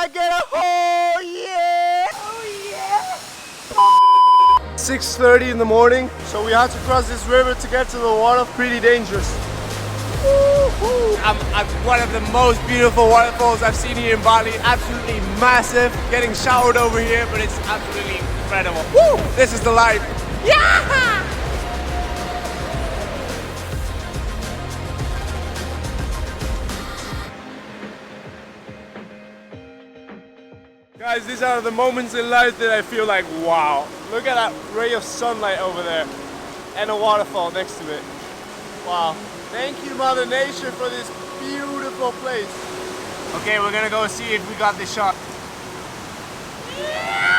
check it out. Oh yeah! Oh yeah! 6:30 in the morning, so we had to cross this river to get to the water. Pretty dangerous. I'm at one of the most beautiful waterfalls I've seen here in Bali. Absolutely massive. Getting showered over here, but it's absolutely incredible. Woo! This is the life. Yeah! Guys, these are the moments in life that I feel like, wow. Look at that ray of sunlight over there and a waterfall next to it. Wow. Thank you, Mother Nature, for this beautiful place. Okay, we're gonna go see if we got this shot. Yeah!